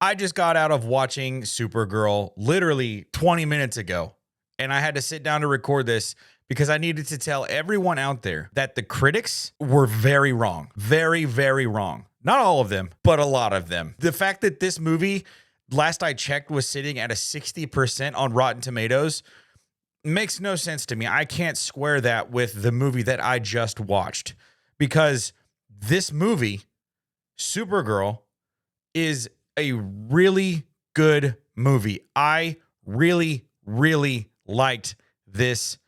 I just got out of watching Supergirl literally 20 minutes ago, and I had to sit down to record this because I needed to tell everyone out there that the critics were very wrong. Very, very wrong. Not all of them, but a lot of them. The fact that this movie, last I checked, was sitting at a 60% on Rotten Tomatoes makes no sense to me. I can't square that with the movie that I just watched, because this movie, Supergirl, is a really good movie. I really, really liked this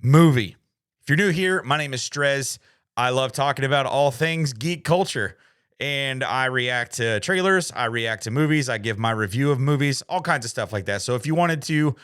movie. If you're new here, my name is Strez. I love talking about all things geek culture, and I react to trailers, I react to movies, I give my review of movies, all kinds of stuff like that. So if you wanted to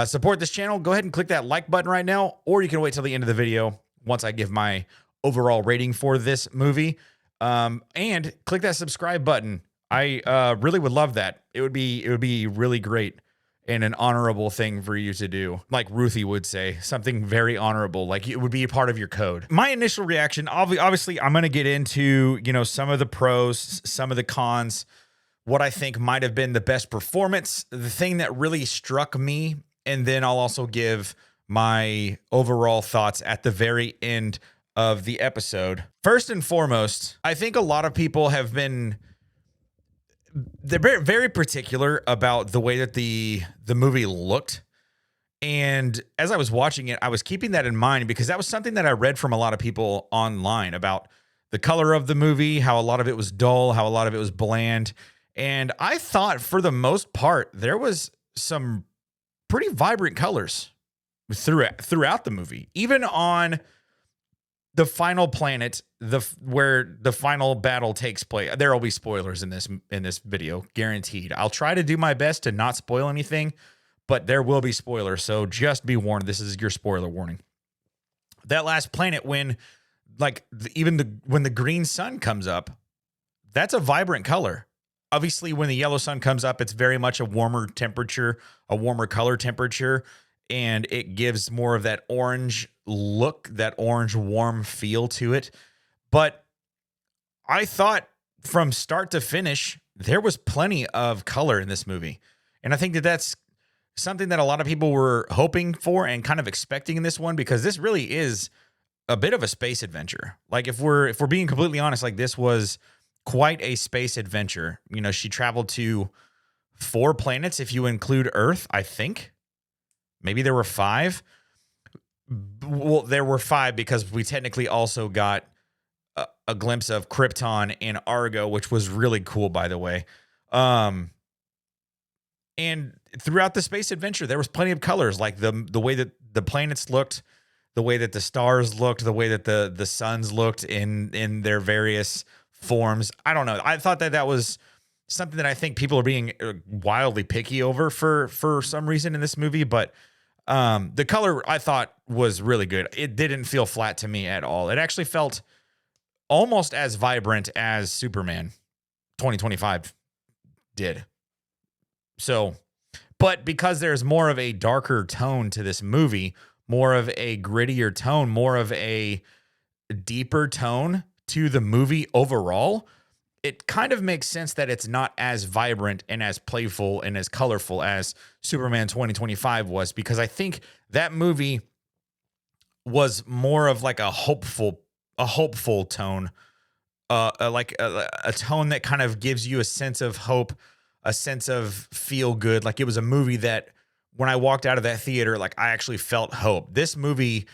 support this channel, go ahead and click that like button right now, or you can wait till the end of the video once I give my overall rating for this movie. And click that subscribe button. I really would love that. It would be really great and an honorable thing for you to do. Like Ruthie would say, something very honorable, like it would be a part of your code. My initial reaction, obviously I'm going to get into, some of the pros, some of the cons, what I think might have been the best performance, the thing that really struck me, and then I'll also give my overall thoughts at the very end of the episode. First and foremost, I think a lot of people have been, they're very, very particular about the way that the movie looked. And as I was watching it, I was keeping that in mind because that was something that I read from a lot of people online about the color of the movie, how a lot of it was dull, how a lot of it was bland. And I thought for the most part, there was some pretty vibrant colors throughout the movie. Even on the final planet, where the final battle takes place, there will be spoilers in this video, guaranteed. I'll try to do my best to not spoil anything, but there will be spoilers, so just be warned. This is your spoiler warning. That last planet, when when the green sun comes up, that's a vibrant color. Obviously, when the yellow sun comes up, it's very much a warmer temperature, a warmer color temperature, and it gives more of that orange look, that orange warm feel to it. But I thought from start to finish, there was plenty of color in this movie. And I think that that's something that a lot of people were hoping for and kind of expecting in this one, because this really is a bit of a space adventure. Like if we're being completely honest, like this was quite a space adventure. She traveled to 4 planets if you include Earth, I think. Maybe there were 5. Well, there were 5 because we technically also got a glimpse of Krypton and Argo, which was really cool, by the way. And throughout the space adventure, there was plenty of colors, like the way that the planets looked, the way that the stars looked, the way that the suns looked in their various forms. I don't know. I thought that was something that I think people are being wildly picky over for some reason in this movie. But the color I thought was really good. It didn't feel flat to me at all. It actually felt almost as vibrant as Superman 2025 did. So, but because there's more of a darker tone to this movie, more of a grittier tone, more of a deeper tone to the movie overall, it kind of makes sense that it's not as vibrant and as playful and as colorful as Superman 2025 was, because I think that movie was more of like a hopeful tone, like a tone that kind of gives you a sense of hope, a sense of feel good. Like it was a movie that when I walked out of that theater, like I actually felt hope. This movie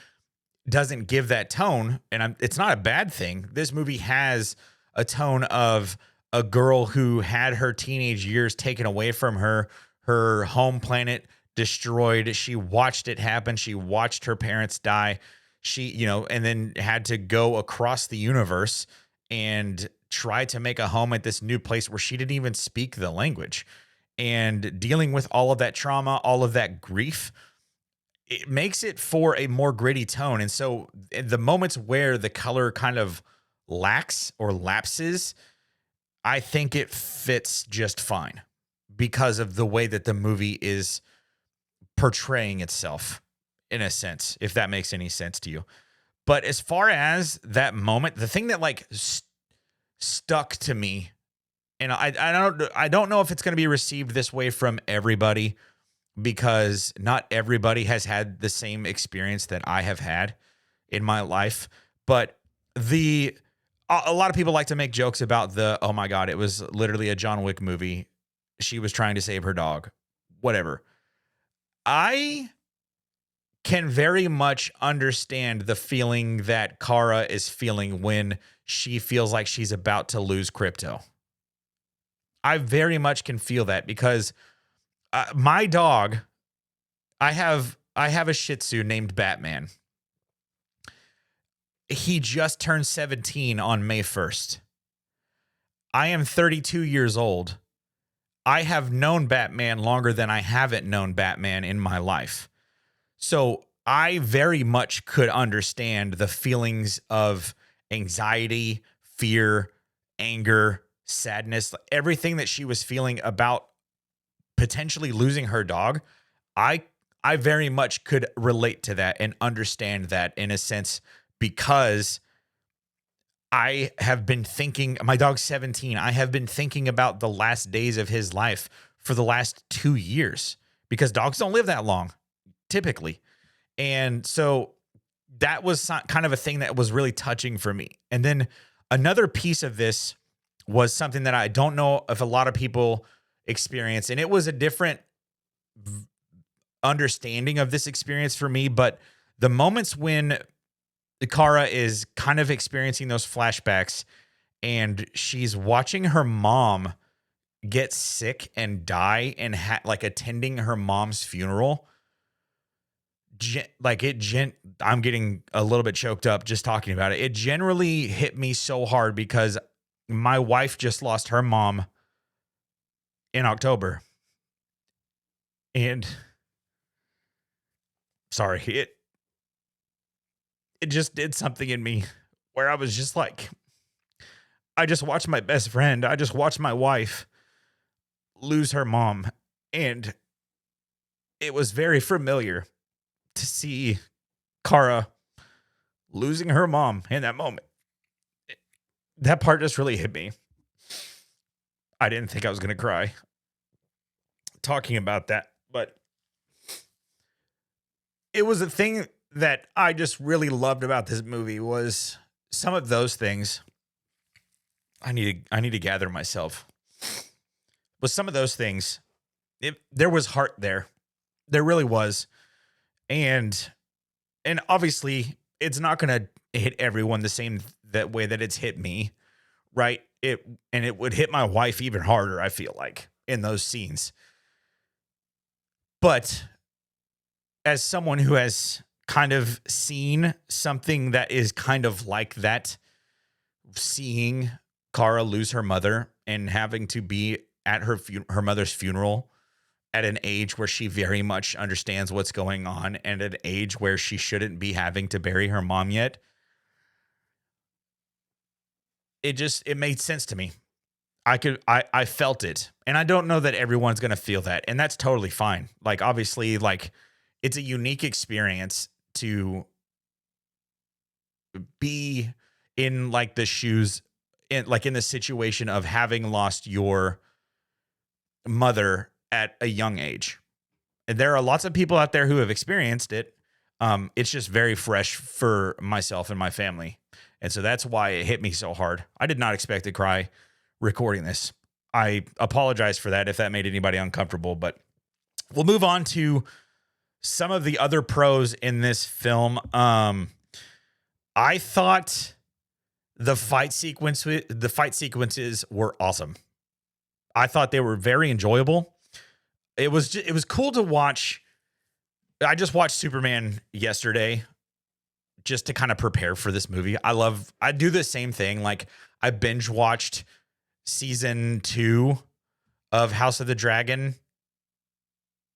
doesn't give that tone, and it's not a bad thing. This movie has a tone of a girl who had her teenage years taken away from her, her home planet destroyed. She watched it happen. She watched her parents die. She, and then had to go across the universe and try to make a home at this new place where she didn't even speak the language, and dealing with all of that trauma, all of that grief. It makes it for a more gritty tone. And so the moments where the color kind of lacks or lapses, I think it fits just fine because of the way that the movie is portraying itself, in a sense, if that makes any sense to you. But as far as that moment, the thing that stuck to me And I don't know if it's going to be received this way from everybody, because not everybody has had the same experience that I have had in my life. But a lot of people like to make jokes about oh my God, it was literally a John Wick movie. She was trying to save her dog, whatever. I can very much understand the feeling that Kara is feeling when she feels like she's about to lose crypto. I very much can feel that, because my dog, I have a Shih Tzu named Batman. He just turned 17 on May 1st. I am 32 years old. I have known Batman longer than I haven't known Batman in my life. So I very much could understand the feelings of anxiety, fear, anger, sadness, everything that she was feeling about potentially losing her dog. I very much could relate to that and understand that in a sense, because I have been thinking, my dog's 17. I have been thinking about the last days of his life for the last 2 years, because dogs don't live that long typically. And so that was kind of a thing that was really touching for me. And then another piece of this was something that I don't know if a lot of people experience, and it was a different understanding of this experience for me. But the moments when Kara is kind of experiencing those flashbacks and she's watching her mom get sick and die, and like attending her mom's funeral, I'm getting a little bit choked up just talking about it. It generally hit me so hard, because my wife just lost her mom in October. And sorry, it just did something in me where I was just like, I just watched my best friend, I just watched my wife lose her mom. And it was very familiar to see Kara losing her mom in that moment. That part just really hit me. I didn't think I was going to cry talking about that, but it was a thing that I just really loved about this movie, was some of those things. I need to gather myself. With some of those things, there was heart there. There really was. And obviously it's not going to hit everyone the same that way that it's hit me, right? It would hit my wife even harder, I feel like, in those scenes. But as someone who has kind of seen something that is kind of like that, seeing Kara lose her mother and having to be at her mother's funeral at an age where she very much understands what's going on, and at an age where she shouldn't be having to bury her mom yet, it made sense to me. I felt it. And I don't know that everyone's going to feel that, and that's totally fine. Like, obviously, like, it's a unique experience to be in like the shoes, in the situation of having lost your mother at a young age. And there are lots of people out there who have experienced it. It's just very fresh for myself and my family. And so that's why it hit me so hard. I did not expect to cry recording this. I apologize for that if that made anybody uncomfortable, but we'll move on to some of the other pros in this film. I thought the fight sequences were awesome. I thought they were very enjoyable. It was cool to watch. I just watched Superman yesterday just to kind of prepare for this movie. I do the same thing. Like, I binge watched season 2 of House of the Dragon.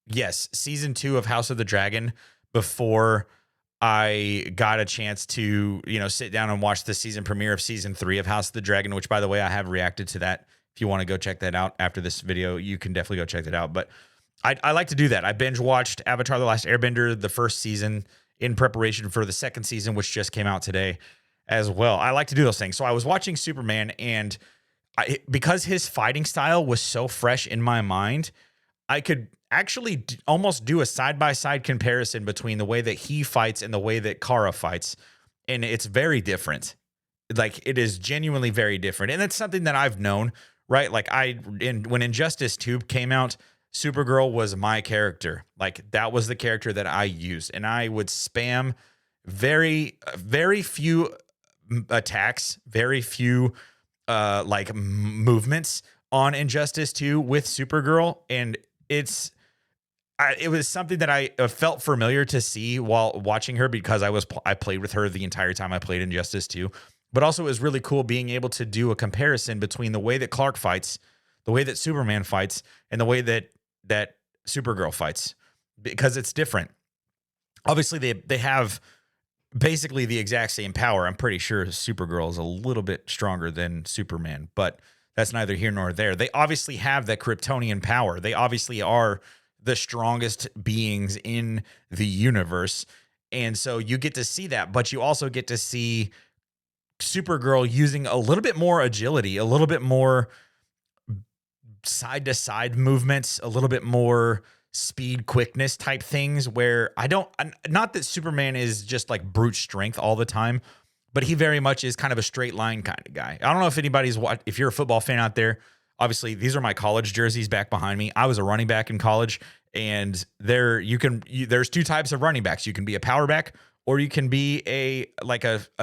Yes, season 2 of House of the Dragon before I got a chance to, sit down and watch the season premiere of season 3 of House of the Dragon, which, by the way, I have reacted to that. If you want to go check that out after this video, you can definitely go check that out. But I like to do that. I binge watched Avatar: The Last Airbender, the first season, in preparation for the second season, which just came out today as well. I like to do those things. So I was watching Superman, and because his fighting style was so fresh in my mind, I could actually almost do a side-by-side comparison between the way that he fights and the way that Kara fights. And it's very different. Like, it is genuinely very different. And it's something that I've known, right? Like, when Injustice 2 came out, Supergirl was my character. Like, that was the character that I used. And I would spam very, very few attacks, very few movements on Injustice 2 with Supergirl. And it was something that I felt familiar to see while watching her, because I played with her the entire time I played Injustice 2. But also, it was really cool being able to do a comparison between the way that Clark fights, the way that Superman fights, and the way that Supergirl fights, because it's different. Obviously, they have basically the exact same power. I'm pretty sure Supergirl is a little bit stronger than Superman, but that's neither here nor there. They obviously have that Kryptonian power. They obviously are the strongest beings in the universe. And so you get to see that, but you also get to see Supergirl using a little bit more agility, a little bit more side-to-side movements, a little bit more speed, quickness type things, where not that Superman is just like brute strength all the time, but he very much is kind of a straight line kind of guy. I don't know if you're a football fan out there. Obviously, these are my college jerseys back behind me. I was a running back in college, and there's two types of running backs. You can be a power back, or you can be a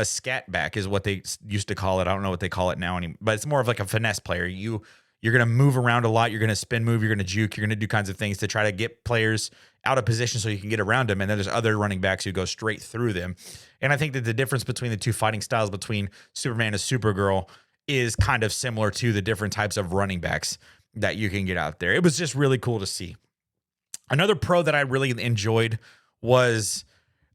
scat back, is what they used to call it. I don't know what they call it now anymore, but it's more of like a finesse player. You're going to move around a lot. You're going to spin move. You're going to juke. You're going to do kinds of things to try to get players out of position so you can get around them. And then there's other running backs who go straight through them. And I think that the difference between the two fighting styles between Superman and Supergirl is kind of similar to the different types of running backs that you can get out there. It was just really cool to see. Another pro that I really enjoyed was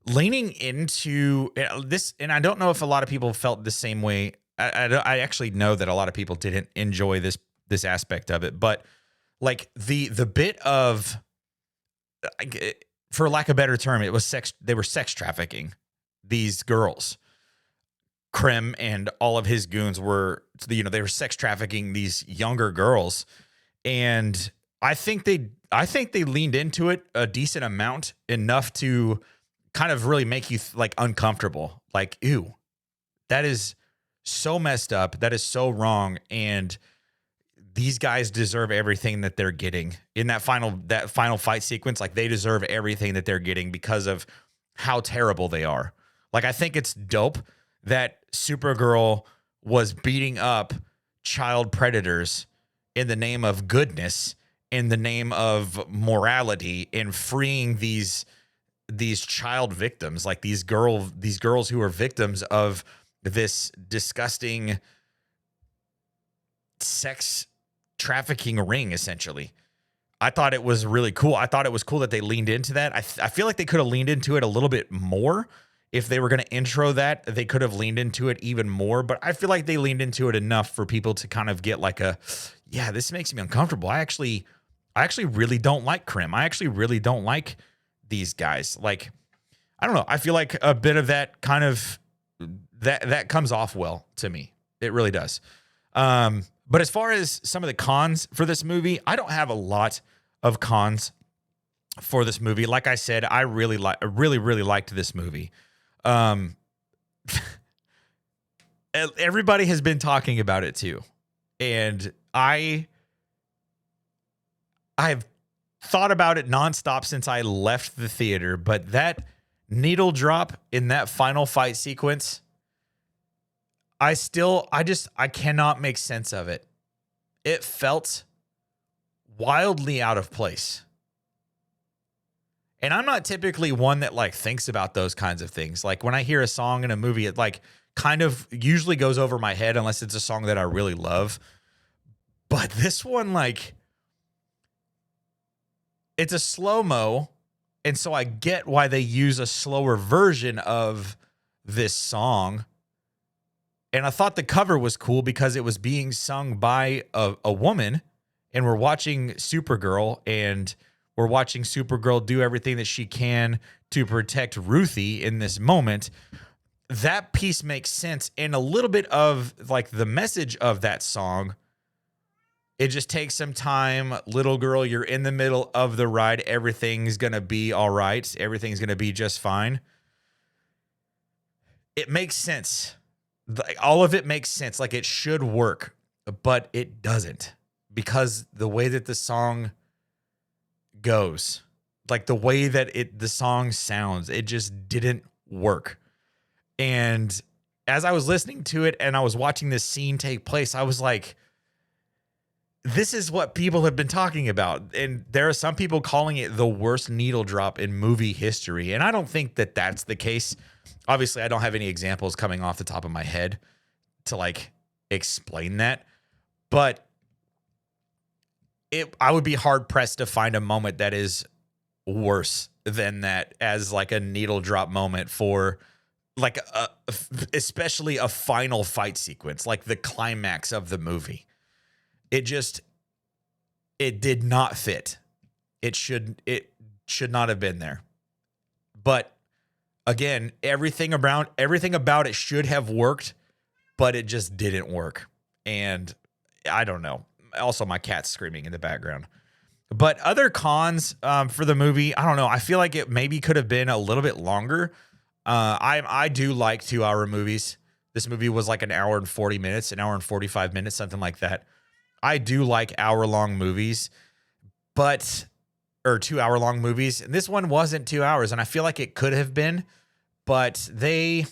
leaning into this. And I don't know if a lot of people felt the same way. I actually know that a lot of people didn't enjoy this aspect of it, but like the bit of, for lack of a better term, it was sex. They were sex trafficking these girls. Krim and all of his goons were, they were sex trafficking these younger girls. And I think they leaned into it a decent amount, enough to kind of really make you like uncomfortable. Like, ew, that is so messed up. That is so wrong. And these guys deserve everything that they're getting in that final fight sequence. Like, they deserve everything that they're getting because of how terrible they are. Like, I think it's dope that Supergirl was beating up child predators in the name of goodness, in the name of morality, and freeing these child victims, like these girls who are victims of this disgusting sex trafficking ring, essentially. I thought it was really cool. I thought it was cool that they leaned into that. I feel like they could have leaned into it a little bit more. If they were going to intro that, they could have leaned into it even more. But I feel like they leaned into it enough for people to kind of get like yeah, this makes me uncomfortable. I actually really don't like Krim. I actually really don't like these guys. Like, I don't know. I feel like a bit of that kind of that comes off well to me. It really does. But as far as some of the cons for this movie, I don't have a lot of cons for this movie. Like I said, I really liked this movie. Everybody has been talking about it too. And I've thought about it nonstop since I left the theater, but that needle drop in that final fight sequence, I cannot make sense of it. It felt wildly out of place. And I'm not typically one that like thinks about those kinds of things. Like, when I hear a song in a movie, it like kind of usually goes over my head unless it's a song that I really love. But this one, like, it's a slow-mo, and so I get why they use a slower version of this song. And I thought the cover was cool because it was being sung by a woman, and we're watching Supergirl, and we're watching Supergirl do everything that she can to protect Ruthie in this moment. That piece makes sense, and a little bit of like the message of that song It just takes some time. Little girl, you're in the middle of the ride. Everything's going to be all right. Everything's going to be just fine. It makes sense. All of it makes sense. Like, it should work, but it doesn't, because the way that the song goes, like the way that the song sounds, it just didn't work. And as I was listening to it and I was watching this scene take place, I was like, this is what people have been talking about. And there are some people calling it the worst needle drop in movie history. And I don't think that that's the case. Obviously, I don't have any examples coming off the top of my head to like explain that. But I would be hard pressed to find a moment that is worse than that as like a needle drop moment for like especially a final fight sequence, like the climax of the movie. It did not fit. It should not have been there. But again, everything about it should have worked, but it just didn't work. And I don't know. Also, my cat's screaming in the background. But other cons for the movie, I don't know. I feel like it maybe could have been a little bit longer. I do like 2-hour movies. This movie was like an hour and 40 minutes, an hour and 45 minutes, something like that. I do like hour-long movies, or 2-hour-long movies. And this one wasn't 2 hours, and I feel like it could have been, but I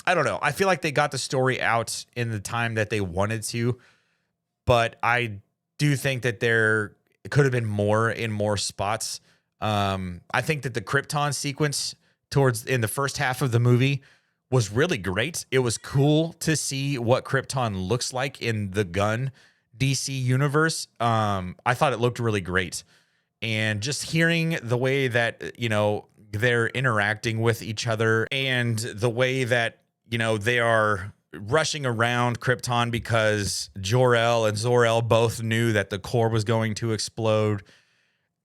don't know. I feel like they got the story out in the time that they wanted to, but I do think that there could have been more in more spots. I think that the Krypton sequence in the first half of the movie was really great. It was cool to see what Krypton looks like in the Gunn DC universe. I thought it looked really great. And just hearing the way that, they're interacting with each other, and the way that, they are rushing around Krypton because Jor-El and Zor-El both knew that the core was going to explode,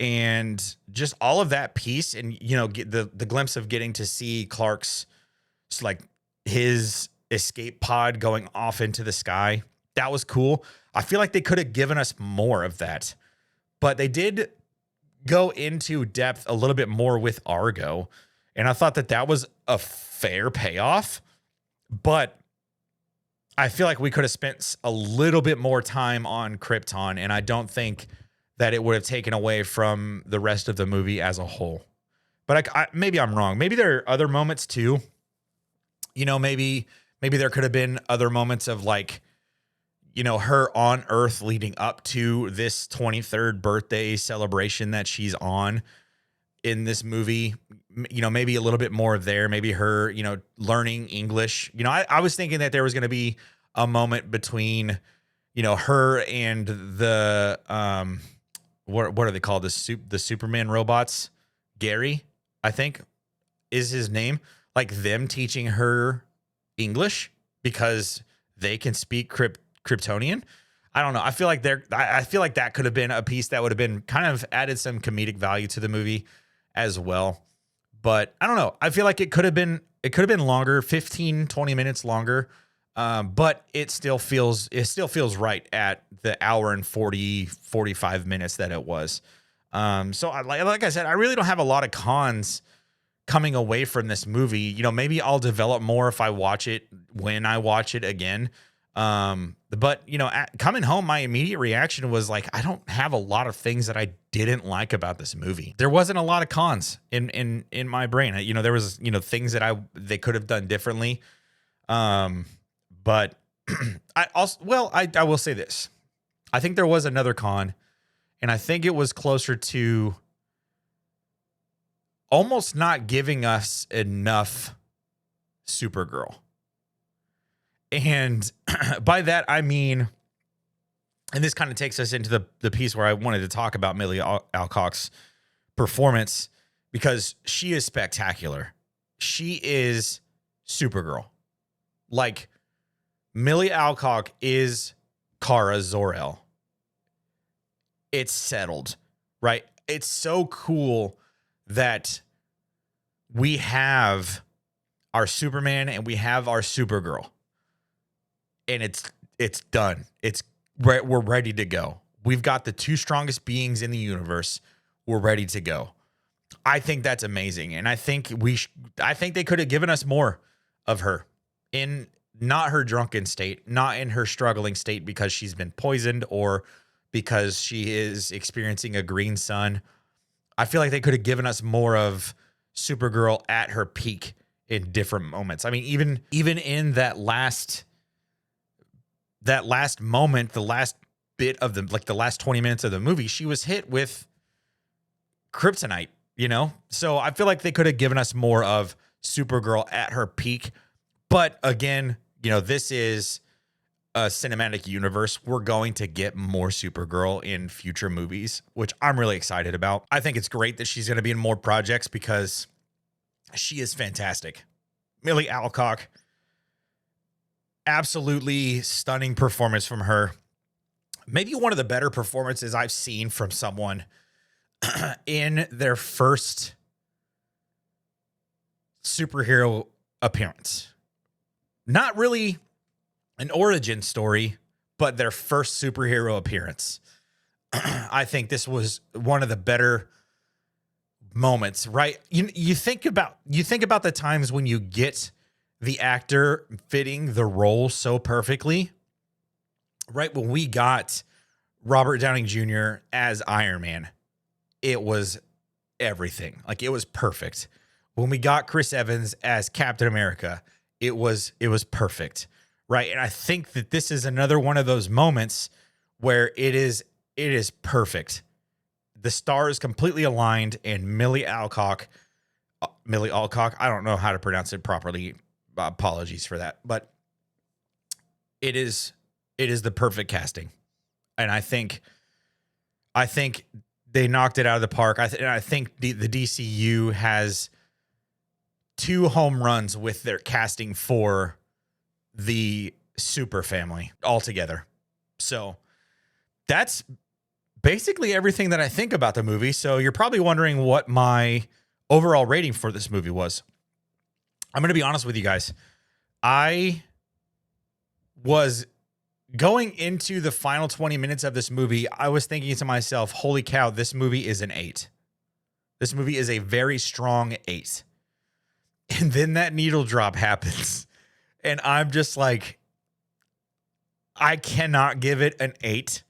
and just all of that piece, and, get the glimpse of getting to see Clark's, like, his escape pod going off into the sky. That was cool. I feel like they could have given us more of that, but they did go into depth a little bit more with Argo. And I thought that was a fair payoff, but I feel like we could have spent a little bit more time on Krypton. And I don't think that it would have taken away from the rest of the movie as a whole, but maybe I'm wrong. Maybe there are other moments too. Maybe there could have been other moments of like, her on Earth leading up to this 23rd birthday celebration that she's on in this movie. Maybe a little bit more there. Maybe her, learning English. I was thinking that there was going to be a moment between, her and the, what are they called? The Superman robots? Gary, I think, is his name. Like them teaching her English because they can speak Kryptonian. I don't know. I feel like that could have been a piece that would have been kind of added some comedic value to the movie as well. But I don't know. I feel like it could have been longer, 15, 20 minutes longer. But it still feels right at the hour and 45 minutes that it was. So like I said, I really don't have a lot of cons coming away from this movie. Maybe I'll develop more if I watch it when I watch it again. But coming home, my immediate reaction was like, I don't have a lot of things that I didn't like about this movie. There wasn't a lot of cons in my brain. There was, things that they could have done differently. But I will say this. I think there was another con, and I think it was closer to almost not giving us enough Supergirl. And by that, I mean, and this kind of takes us into the piece where I wanted to talk about Millie Alcock's performance, because she is spectacular. She is Supergirl. Like, Millie Alcock is Kara Zor-El. It's settled, right? It's so cool that we have our Superman and we have our Supergirl. And it's done. We're ready to go. We've got the two strongest beings in the universe. We're ready to go. I think that's amazing. And I think I think they could have given us more of her in not her drunken state, not in her struggling state because she's been poisoned or because she is experiencing a green sun. I feel like they could have given us more of Supergirl at her peak in different moments. I mean, even in that last moment, the last bit of the last 20 minutes of the movie, she was hit with kryptonite, you know? So I feel like they could have given us more of Supergirl at her peak. But again, you know, this is a cinematic universe. We're going to get more Supergirl in future movies, which I'm really excited about. I think it's great that she's going to be in more projects because she is fantastic. Millie Alcock, absolutely stunning performance from her. Maybe one of the better performances I've seen from someone in their first superhero appearance. Not really an origin story, but their first superhero appearance. I think this was one of the better moments, right? You think about the times when you get the actor fitting the role so perfectly, right? When we got Robert Downey Jr. as Iron Man, it was everything. Like, it was perfect. When we got Chris Evans as Captain America, it was perfect, right? And I think that this is another one of those moments where it is perfect. The stars completely aligned, and Millie Alcock, I don't know how to pronounce it properly. Apologies for that, but it is the perfect casting. And I think they knocked it out of the park. I think the DCU has 2 home runs with their casting for the super family altogether. So that's basically everything that I think about the movie. So you're probably wondering what my overall rating for this movie was. I'm going to be honest with you guys. I was going into the final 20 minutes of this movie, I was thinking to myself, holy cow, this movie is an 8. This movie is a very strong 8. And then that needle drop happens. And I'm just like, I cannot give it an 8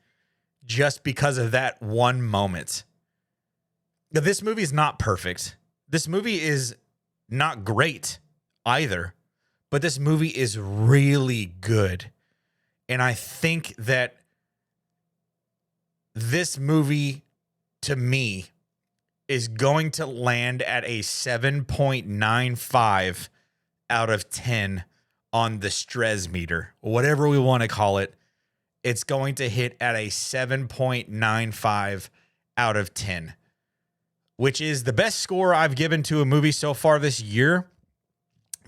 just because of that one moment. Now, this movie is not perfect. This movie is not great either. But this movie is really good. And I think that this movie, to me, is going to land at a 7.95 out of 10 on the Stress meter, whatever we want to call it. It's going to hit at a 7.95 out of 10, which is the best score I've given to a movie so far this year.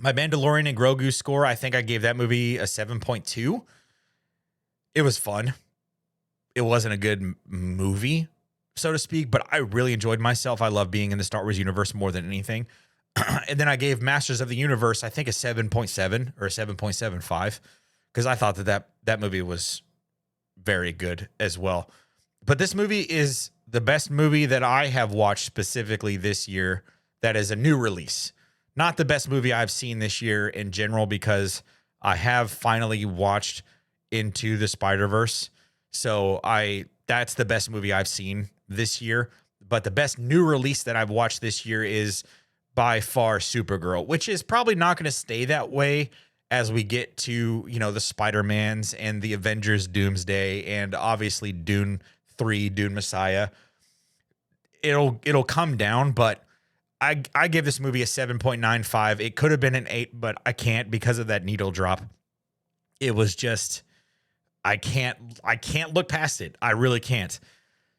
My Mandalorian and Grogu score, I think I gave that movie a 7.2. It was fun. It wasn't a good movie, so to speak, but I really enjoyed myself. I love being in the Star Wars universe more than anything. And then I gave Masters of the Universe, I think, a 7.7 or a 7.75 because I thought that movie was very good as well. But this movie is the best movie that I have watched specifically this year that is a new release. Not the best movie I've seen this year in general because I have finally watched Into the Spider-Verse. So that's the best movie I've seen this year. But the best new release that I've watched this year is by far Supergirl, which is probably not going to stay that way as we get to, the Spider-Mans and the Avengers Doomsday and obviously Dune 3, Dune Messiah. It'll come down, but I give this movie a 7.95. It could have been an 8, but I can't because of that needle drop. It was just, I can't look past it. I really can't.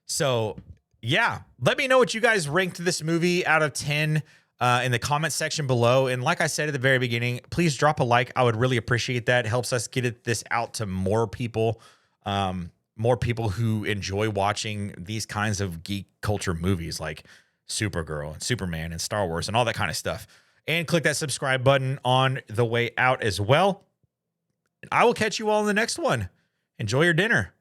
So yeah, let me know what you guys ranked this movie out of 10 in the comment section below. And like I said at the very beginning, please drop a like. I would really appreciate that. It helps us get this out to more people who enjoy watching these kinds of geek culture movies like Supergirl and Superman and Star Wars and all that kind of stuff. And click that subscribe button on the way out as well. I will catch you all in the next one. Enjoy your dinner.